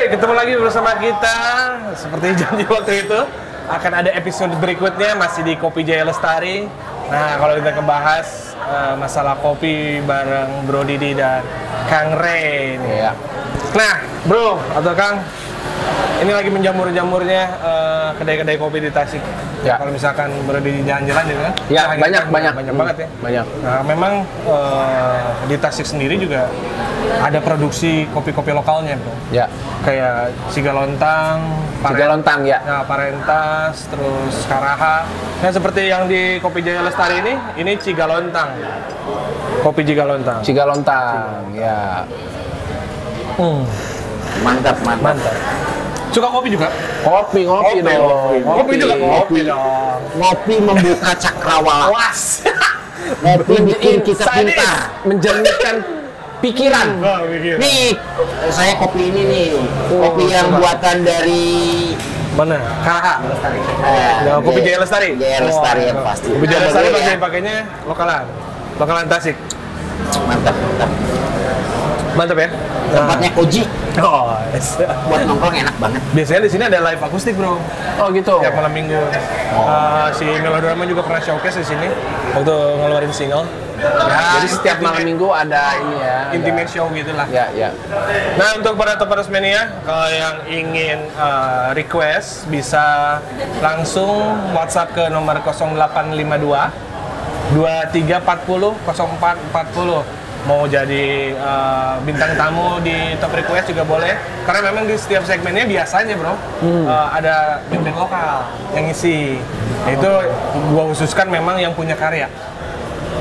ketemu lagi bersama kita. Seperti janji waktu itu, akan ada episode berikutnya masih di Kopi Jaya Lestari. Nah, kalau kita ngebahas masalah kopi bareng Bro Didi dan Kang Ray nih. Iya. Nah, Bro atau Kang, ini lagi menjamur-jamurnya kedai-kedai kopi di Tasik. Ya. Kalau misalkan Bro Didi jalan-jalan gitu kan? Ya, banyak banget ya. Banyak. Nah, memang di Tasik sendiri juga ada produksi kopi-kopi lokalnya, Bro. Ya. Kayak Cigalontang, Cigalontang ya. Nah, Parentas, terus Karaha. Nah, seperti yang di Kopi Jaya Lestari ini Cigalontang. Kopi Cigalontang. Cigalontang, ya. Mantap. Suka kopi juga? Kopi dong. Kopi juga kopi dong. Ngopi membuka cakrawala. Was. Ngopi bikin kita Sadis. pintar. Menjernihkan pikiran. Nih, saya kopi ini nih. Kopi yang buatan dari Mana? Karaha. Kopi Jaya Lestari. Jaya Lestari yang pasti. Kopi Jaya Lestari Ya. pakainya lokalan Tasik. Mantap. Mantap ya? Tempatnya Koji. Oh, yes. Buat nongkrong enak banget. Biasanya di sini ada live akustik, Bro. Oh gitu. Tiap malam minggu. Si Melodrama juga pernah showcase di sini waktu ngeluarin single. Ya, Jadi setiap malam minggu ada ini ya. intimate show gitulah. Ya. Nah, untuk para Toppers Mania, kalau yang ingin request bisa langsung WhatsApp ke nomor 0852 2340 0440. Mau jadi bintang tamu di Top Request juga boleh. Karena memang di setiap segmennya biasanya, Bro, ada band lokal yang ngisi. Itu gua khususkan memang yang punya karya.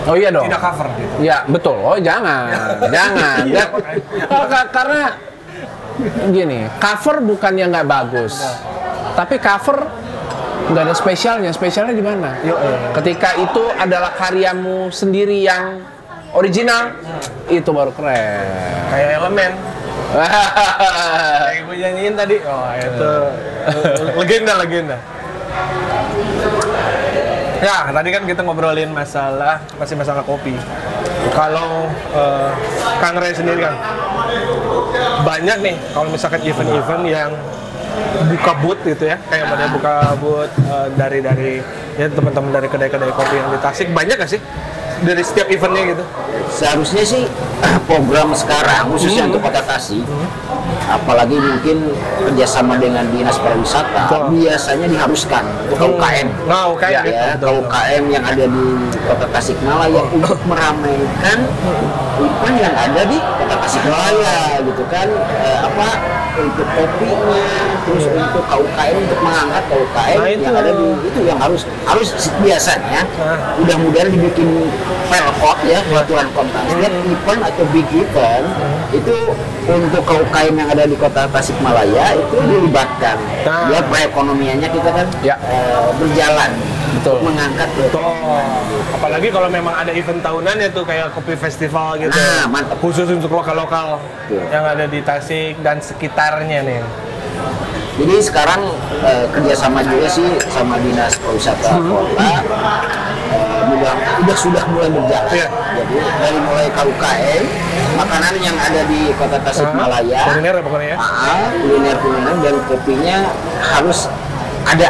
Oh iya dong. Tidak cover gitu. Ya betul. Oh jangan. Iya, Karena gini, cover bukannya nggak bagus, tapi cover nggak ada spesialnya. Spesialnya di mana? Ketika itu adalah karyamu sendiri yang original, itu baru keren. Kayak Elemen. Kayak gue nyanyiin tadi. Oh, itu legenda. Ya, tadi kan kita ngobrolin masalah kopi. Kalau Kang Ray sendiri kan banyak nih kalau misalkan event-event yang buka booth gitu ya, kayak pada buka booth dari ya teman-teman dari kedai-kedai kopi yang di Tasik, banyak gak sih dari setiap eventnya gitu? Seharusnya sih program sekarang khususnya untuk Kota Tasik, apalagi mungkin kerjasama dengan Dinas Pariwisata, biasanya diharuskan untuk UKM. Nah, UKM Ya, UKM yang ada di Kota Tasikmalaya untuk meramaikan event yang ada di Kota Tasikmalaya gitu kan, untuk kopinya, terus untuk KUKM, untuk mengangkat KUKM yang ada di itu yang harus biasanya mudah-mudahan dibikin pelkot ya, peraturan kota. Setiap event atau big event itu untuk KUKM yang ada di Kota Tasikmalaya itu dilibatkan. Ya, perekonomiannya kita kan berjalan. Betul. Mengangkat Apalagi kalau memang ada event tahunan ya tuh kayak kopi festival gitu. Nah, mantap. Khusus untuk lokal-lokal yang ada di Tasik dan sekitarnya nih. Jadi sekarang kerjasama juga sih sama Dinas Pariwisata Kota, sudah mulai berjalan. Jadi dari mulai KUKM, makanan yang ada di Kota Tasikmalaya, kuliner ya pokoknya ya. Kuliner dan kopinya harus ada.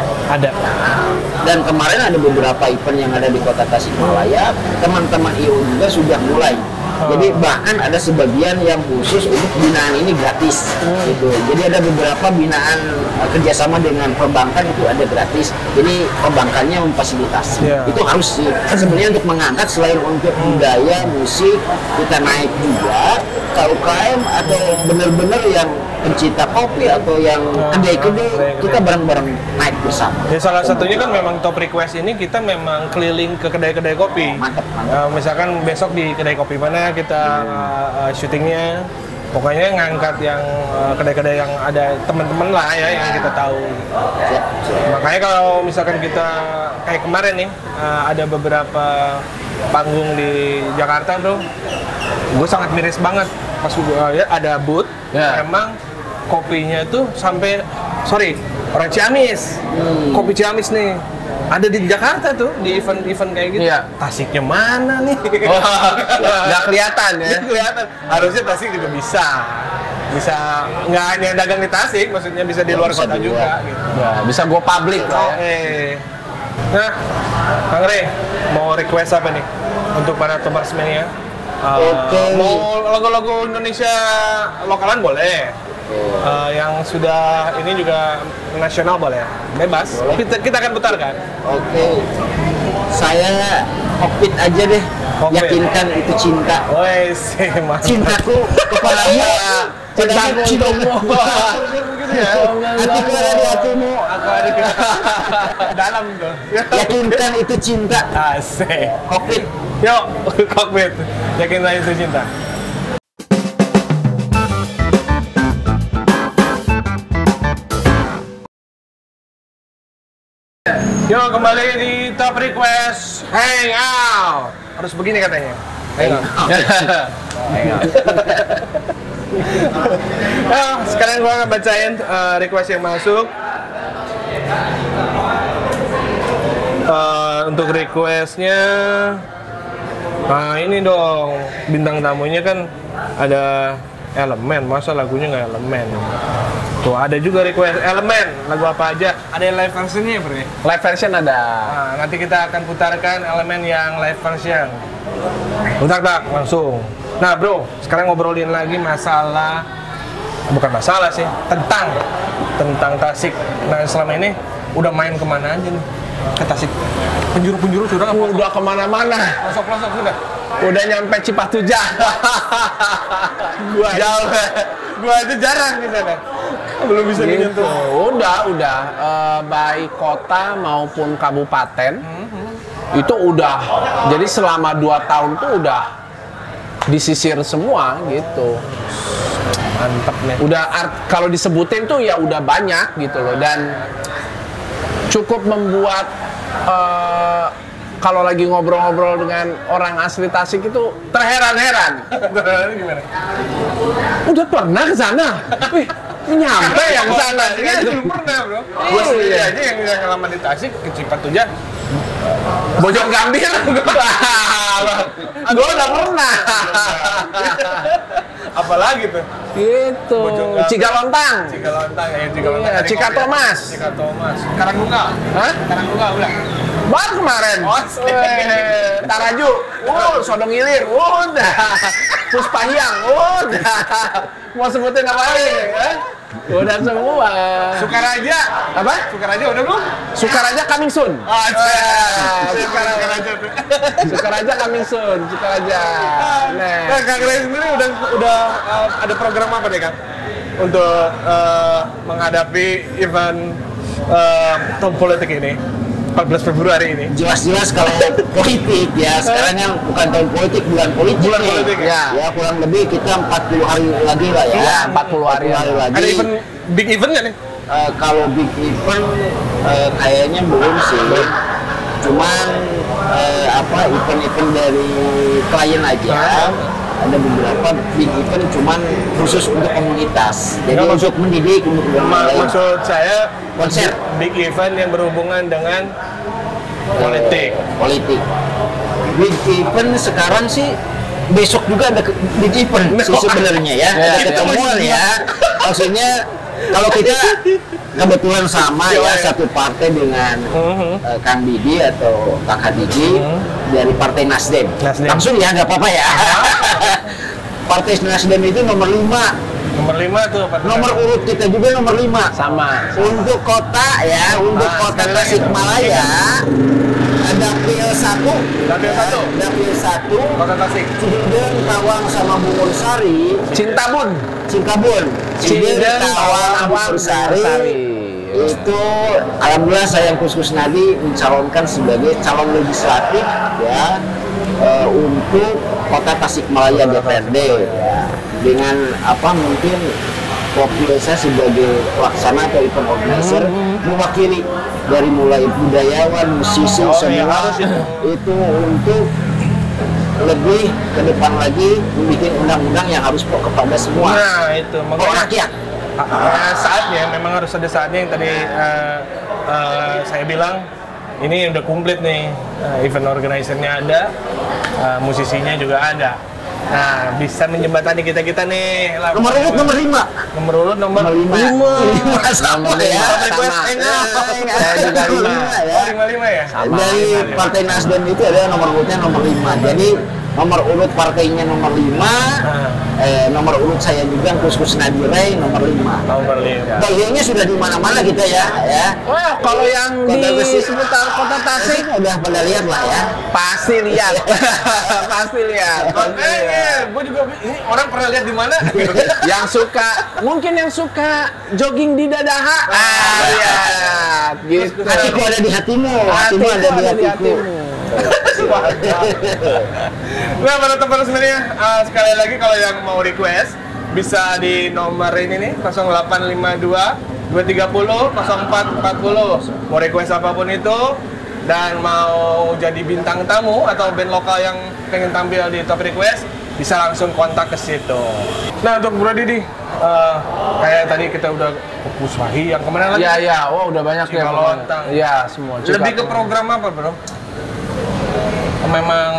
Dan kemarin ada beberapa event yang ada di Kota Tasikmalaya, teman-teman IO juga sudah mulai. Jadi bahkan ada sebagian yang khusus untuk binaan ini gratis gitu. Jadi ada beberapa binaan kerjasama dengan perbankan itu ada gratis. Jadi perbankannya memfasilitasi. Itu harus sih sebenarnya untuk mengangkat selain untuk budaya, musik, kita naik juga KUKM atau benar-benar yang pencinta kopi atau yang kedai-kedai, kita bareng-bareng naik bersama. Ya, salah satunya kan memang Top Request ini kita memang keliling ke kedai-kedai kopi. Mantap. Misalkan besok di kedai kopi mana kita syutingnya, pokoknya ngangkat yang kedai-kedai yang ada teman-teman lah ya yang kita tahu. Makanya kalau misalkan kita kayak kemarin nih ada beberapa panggung di Jakarta, Bro, gue sangat miris banget pas gue lihat ada booth emang kopinya tuh sampai orang Ciamis, kopi Ciamis nih ada di Jakarta tuh di event-event kayak gitu. Tasiknya mana nih? Nggak kelihatan ya? Kelihatan. Harusnya Tasik juga bisa. bisa nggak hanya dagang di Tasik, maksudnya bisa di luar kota juga gitu. Ya, bisa go public lah. Nah, Kang Rey, mau request apa nih untuk para Topers Mania? Mau lagu-lagu Indonesia lokalan boleh. Yang sudah ini juga nasional boleh. Bebas. Kita akan putarkan. Oke. Saya Kokpit aja deh. Kokpit. Yakinkan itu cinta. Wes, Cintaku kepadamu. Cintaku untukmu. Hatiku ada di hatimu. Aku ada di dalam tuh. Yakinkan itu cinta. Asik. Kokpit. Yuk, Kokpit. Yakinkan itu cinta. Yuk, kembali di Top Request Hangout. Harus begini katanya. Hangout. Nah, sekarang gua akan bacain request yang masuk. Untuk requestnya, nah ini dong, bintang tamunya kan ada Elemen, masa lagunya nggak Elemen? Tuh ada juga request Elemen, lagu apa aja? Ada yang live versionnya ya bro? Live version ada. Nah, nanti kita akan putarkan Elemen yang live version. Tak langsung. Nah bro, sekarang ngobrolin lagi masalah, bukan masalah sih, tentang Tasik. Nah selama ini udah main kemana aja nih ke Tasik? Penjuru-penjuru sudah nggak? Udah kemana-mana. Pelosok-pelosok sudah? Udah nyampe Cipatujah. Gua aja jarang di sana. Belum bisa Gitu. menyentuh. Udah. Baik kota maupun kabupaten itu udah. Jadi selama 2 tahun tuh udah disisir semua gitu. Mantep nih. Udah kalau disebutin tuh ya udah banyak gitu loh, dan cukup membuat kalau lagi ngobrol-ngobrol dengan orang asli Tasik itu terheran-heran. Gimana? Udah pernah ke sana? Wih, nyampe ya ke sana. Belum pernah bro. Gua sendiri aja yang lama di Tasik ke Cipatujah. Bojong Gambir. Gua udah pernah. Apalagi tuh? Gitu. Cigalontang. Cigalontang ya, Cigalontang. Iya, Cikatomas. Cikatomas. Karangtunggal. Hah? Karangtunggal udah. Baru kemarin. Taraju. Sodong Ilir. Udah. Puspahyang. Udah. Mau sebutin apa lagi? Udah semua. Sukaraja. Apa? Sukaraja udah belum? Sukaraja coming soon. Sukaraja. Sukaraja coming soon. Sukaraja. Nah, Kang Rey sendiri udah ada program apa nih Kang? Untuk menghadapi event tahun politik ini, 14 Februari ini. Jelas-jelas kalau politik ya, sekarang yang bukan tahun politik, bulan politik. Bulan nih. politik ya. Ya kurang lebih kita 40 hari lagi lah ya. Iya, 40 hari lagi. Ada event, big event nggak nih? Kalau big event kayaknya belum sih. Cuman event-event dari klien aja. Ada beberapa big event cuman khusus untuk komunitas. Jadi untuk mendidik, untuk maksud saya konser, big event yang berhubungan dengan politik. Big event sekarang sih besok juga ada big event sih sebenarnya ya. Ada ketemuan ya. Maksudnya kalau kita kebetulan sama ya satu partai dengan Kang Didi atau Kakak Didi dari Partai Nasdem. Langsung ya nggak apa-apa ya. Partai Nasdem itu nomor 5. Nomor 5 tuh Pak. Nomor urut kita juga nomor 5. Sama. Untuk kota ya, untuk kota Tasikmalaya Dapil 1. Dapil 1. Kota Tasik. Cideung, Tawang sama Bungursari. Cintabun. Cideung, Tawang, Bungursari. Itu alhamdulillah saya khusus Nadi mencalonkan sebagai calon legislatif ya untuk kota Tasikmalaya DPRD ya. Dengan mungkin profil saya sebagai pelaksana atau event organizer mewakili dari mulai budayawan, musisi, semua itu untuk lebih ke depan lagi membuat undang-undang yang harus kepada semua. Nah itu rakyat. Saatnya memang harus ada saatnya yang tadi saya bilang ini udah komplit nih, event organizer-nya ada, musisinya juga ada. Nah, bisa menjembatani kita-kita nih. Nomor urut nomor 5. Nomor urut nomor 5. Sama ya. Saya juga 5. Oh, 55 ya? Dari Partai Nasdem itu ada nomor urutnya nomor 5. Jadi nomor urut partainya nomor 5. Nomor urut saya juga Kuskus Nadirai nomor 5. Nomor 5. Bagiannya sudah di mana-mana kita ya. Wah, kalau yang di seputar Kota Tasik udah pada lihat lah ya. pasti lihat. Pasti lihat. Gue juga ini orang pernah lihat di mana? Yang suka, mungkin yang suka jogging di Dadaha. Lihat. Gitu. Hatiku ada di hatimu. Hatimu ada di hatiku. Nah, para teman sebenarnya sekali lagi kalau yang mau request bisa di nomor ini nih 0852 230 0440. Mau request apapun itu dan mau jadi bintang tamu atau band lokal yang pengen tampil di Top Request bisa langsung kontak ke situ. Nah, untuk Bro Didi, kayak tadi kita udah fokus Wahi yang kemana lagi? Iya. Oh, udah banyak ya. Cikalontang. Iya, semua. Lebih ke program apa, Bro? Memang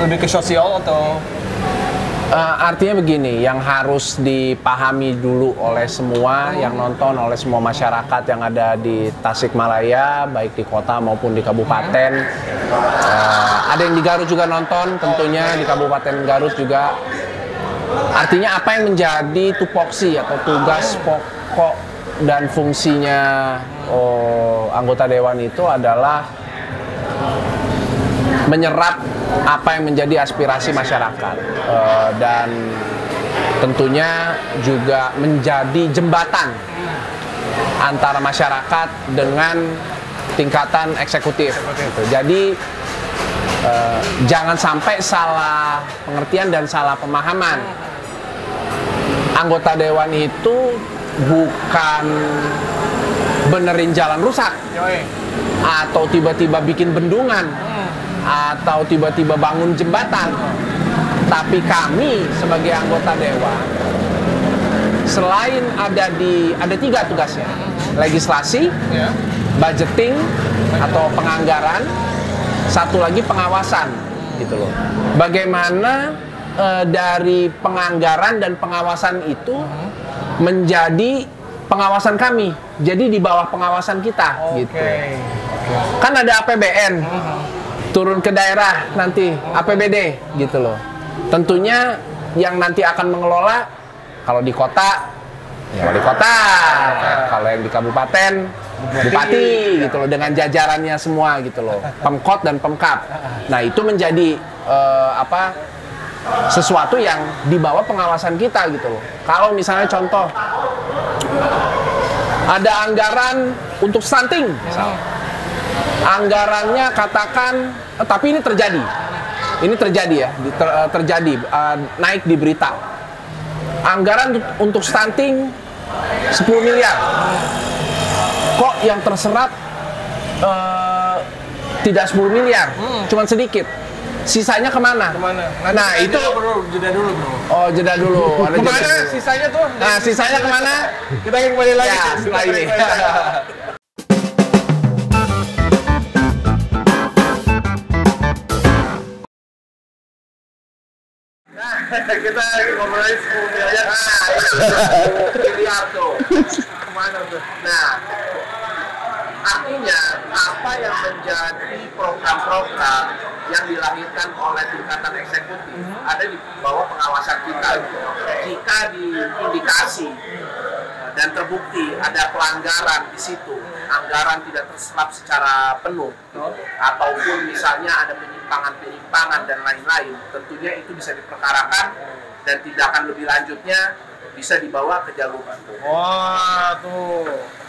lebih ke sosial atau? Artinya begini, yang harus dipahami dulu oleh semua yang nonton, oleh semua masyarakat yang ada di Tasikmalaya, baik di kota maupun di kabupaten. Ada yang di Garut juga nonton, tentunya di Kabupaten Garut juga. Artinya apa yang menjadi tupoksi atau tugas pokok dan fungsinya anggota dewan itu adalah menyerap apa yang menjadi aspirasi masyarakat dan tentunya juga menjadi jembatan antara masyarakat dengan tingkatan eksekutif. Gitu. Jadi jangan sampai salah pengertian dan salah pemahaman. Anggota dewan itu bukan benerin jalan rusak atau tiba-tiba bikin bendungan atau tiba-tiba bangun jembatan. Tapi kami sebagai anggota dewan selain ada 3 tugasnya: legislasi, budgeting atau penganggaran, satu lagi pengawasan, gitu loh. Bagaimana dari penganggaran dan pengawasan itu menjadi pengawasan kami, jadi di bawah pengawasan kita, gitu. Kan ada APBN. Turun ke daerah nanti APBD gitu loh. Tentunya yang nanti akan mengelola kalau di kota ya wali kota, kalau yang di kabupaten bupati gitu loh, dengan jajarannya semua gitu loh, Pemkot dan Pemkap. Nah, itu menjadi sesuatu yang di bawah pengawasan kita gitu loh. Kalau misalnya contoh ada anggaran untuk stunting misalnya. Anggarannya katakan, tapi ini terjadi ya, terjadi naik di berita. Anggaran untuk stunting 10 miliar. Kok yang terserap tidak 10 miliar, cuman sedikit. Sisanya kemana? Nah, itu jeda dulu, Bro. Oh, jeda dulu. Ada kemana jeda dulu. sisanya tuh? Nah, sisanya kemana? Kita ingin kembali lagi Ya, setelah ini. Kita ngobrolin 10 miliar. Miliar tuh. Kemana tuh? Nah, artinya apa yang menjadi program-program yang dilahirkan oleh tingkatan eksekutif ada di bawah pengawasan kita. Jika diindikasi dan terbukti ada pelanggaran di situ, anggaran tidak terserap secara penuh, ataupun misalnya ada penyimpangan dan lain-lain, tentunya itu bisa diperkarakan dan tindakan lebih lanjutnya bisa dibawa ke jalur hukum. Wah, tuh.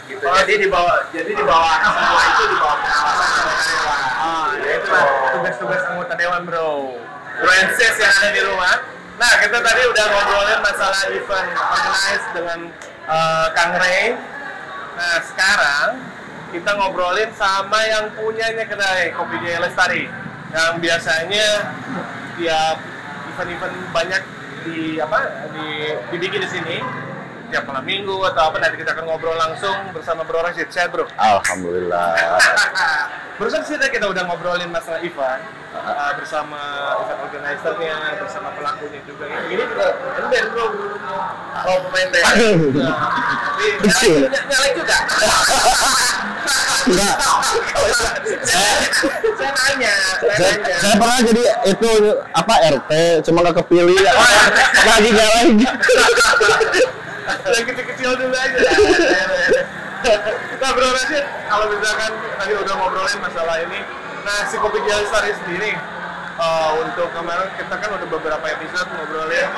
Gitu. Jadi di bawah semua itu di bawah pengawasan anggota dewan. Ya itulah tugas-tugas anggota dewan, Bro. Bro and sis yang ada di rumah. Nah, kita tadi udah ngobrolin masalah event organized dengan Kang Ray. Nah, sekarang kita ngobrolin sama yang punyanya kedai Kopi Jaya Lestari, yang biasanya tiap event-event banyak dibikin di sini tiap malam minggu atau apa. Nanti kita akan ngobrol langsung bersama Bro Rashid. Sehat, Bro? Alhamdulillah. Barusan sih kita udah ngobrolin masalah event bersama event organizer-nya, bersama pelakunya juga. Ini juga band bro. Oh pemain band. Nyalain juga. Enggak. Saya nanya. Saya pernah jadi itu apa RT, cuma nggak kepilih. Lagi nyalain. Yang kecil-kecil dulu aja. Nah bro Rashid, kalau misalkan tadi udah ngobrolin masalah ini, nah si Kopi Gel Lestari sendiri untuk kemarin kita kan udah beberapa episode ngobrolin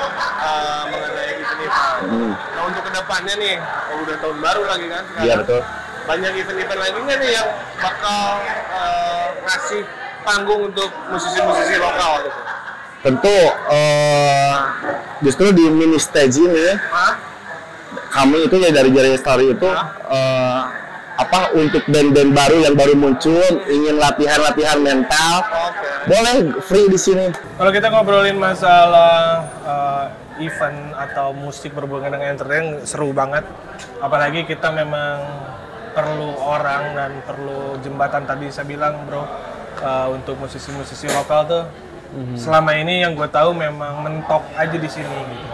mengenai event-event. Nah untuk kedepannya nih, udah tahun baru lagi kan sekarang. Iya betul. Banyak event-event lagi nggak nih yang bakal ngasih panggung untuk musisi-musisi lokal gitu? Tentu justru di mini stage ini kami itu ya dari Gel Lestari itu apa untuk band-band baru yang baru muncul ingin latihan mental, boleh free di sini. Kalau kita ngobrolin masalah event atau musik berhubungan dengan entertain seru banget. Apalagi kita memang perlu orang dan perlu jembatan tadi saya bilang bro untuk musisi-musisi lokal tuh. Selama ini yang gue tahu memang mentok aja di sini gitu.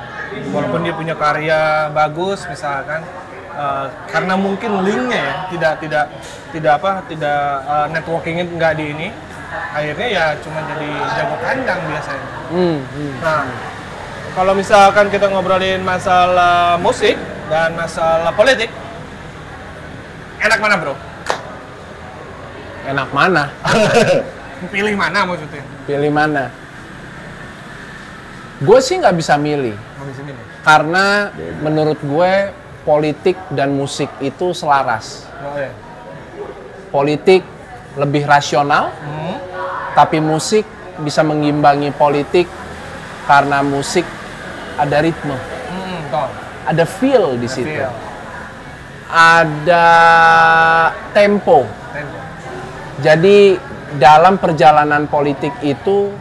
Walaupun dia punya karya bagus misalkan karena mungkin linknya ya tidak networkingnya nggak di ini, akhirnya ya cuma jadi jago kandang biasanya. Nah kalau misalkan kita ngobrolin masalah musik dan masalah politik, enak mana bro? Enak mana? Pilih mana maksudnya? Pilih mana? Gue sih nggak bisa milih. Karena menurut gue politik dan musik itu selaras. Politik lebih rasional, tapi musik bisa mengimbangi politik karena musik ada ritme, ada feel di situ, ada tempo. Jadi dalam perjalanan politik itu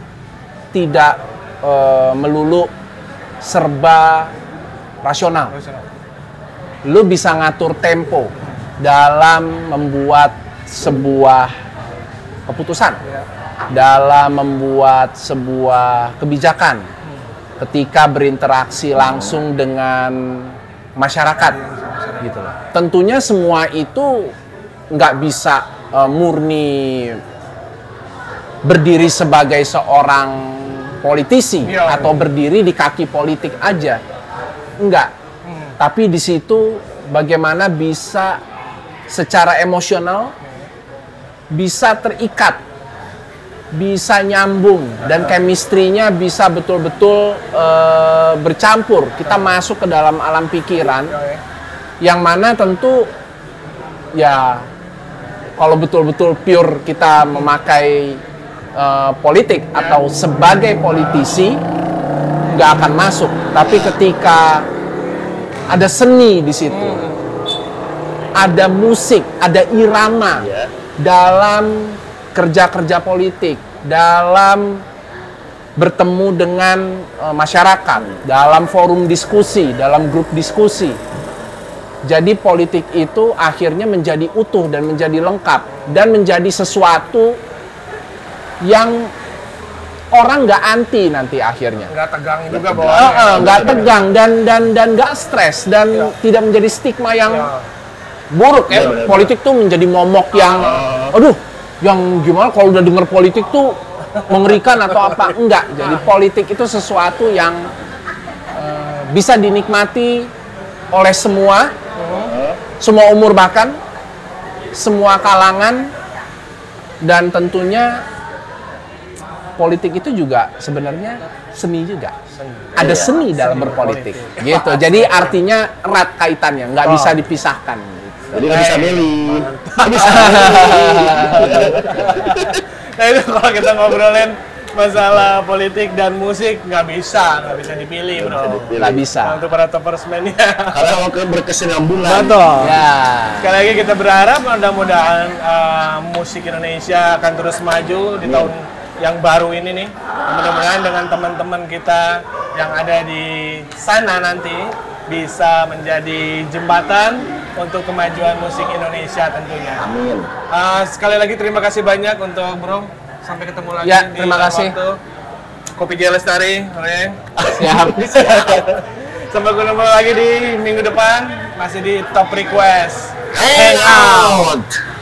tidak melulu serba rasional. Lu bisa ngatur tempo dalam membuat sebuah keputusan, dalam membuat sebuah kebijakan, ketika berinteraksi langsung dengan masyarakat, gitu loh. Tentunya semua itu nggak bisa murni berdiri sebagai seorang politisi atau berdiri di kaki politik aja, enggak. Tapi di situ bagaimana bisa secara emosional bisa terikat, bisa nyambung dan chemistry-nya bisa betul-betul bercampur. Kita masuk ke dalam alam pikiran yang mana tentu ya kalau betul-betul pure kita memakai politik atau sebagai politisi nggak akan masuk. Tapi ketika ada seni di situ, ada musik, ada irama dalam kerja-kerja politik, dalam bertemu dengan masyarakat, dalam forum diskusi, dalam grup diskusi. Jadi politik itu akhirnya menjadi utuh dan menjadi lengkap dan menjadi sesuatu yang orang nggak anti nanti akhirnya. Nggak tegang juga bawaannya. Nggak tegang dan nggak stres dan tidak menjadi stigma yang buruk ya. Politik tuh menjadi momok yang, aduh, yang gimana kalau udah denger politik tuh mengerikan atau apa? Enggak. Jadi politik itu sesuatu yang bisa dinikmati oleh semua umur bahkan, semua kalangan, dan tentunya politik itu juga sebenarnya seni juga. Ada seni dalam berpolitik, gitu. Jadi artinya erat kaitannya, nggak bisa dipisahkan. Gitu. Jadi nggak bisa milih. Nah itu kalau kita ngobrolin masalah politik dan musik nggak bisa dipilih bro. Nggak bisa. Nah, untuk para toppersmen ya. Karena mau berkesinambungan. Betul. Ya. Sekali lagi kita berharap mudah-mudahan musik Indonesia akan terus maju di tahun yang baru ini nih. Mudah-mudahan dengan teman-teman kita yang ada di sana nanti bisa menjadi jembatan untuk kemajuan musik Indonesia tentunya. Amin. Sekali lagi terima kasih banyak untuk Bro. Sampai ketemu lagi Ya, di terima kasih. waktu. Kopi Gia Lestari, oke. Siap. Sampai ketemu lagi di minggu depan, masih di Top Request. Hang out.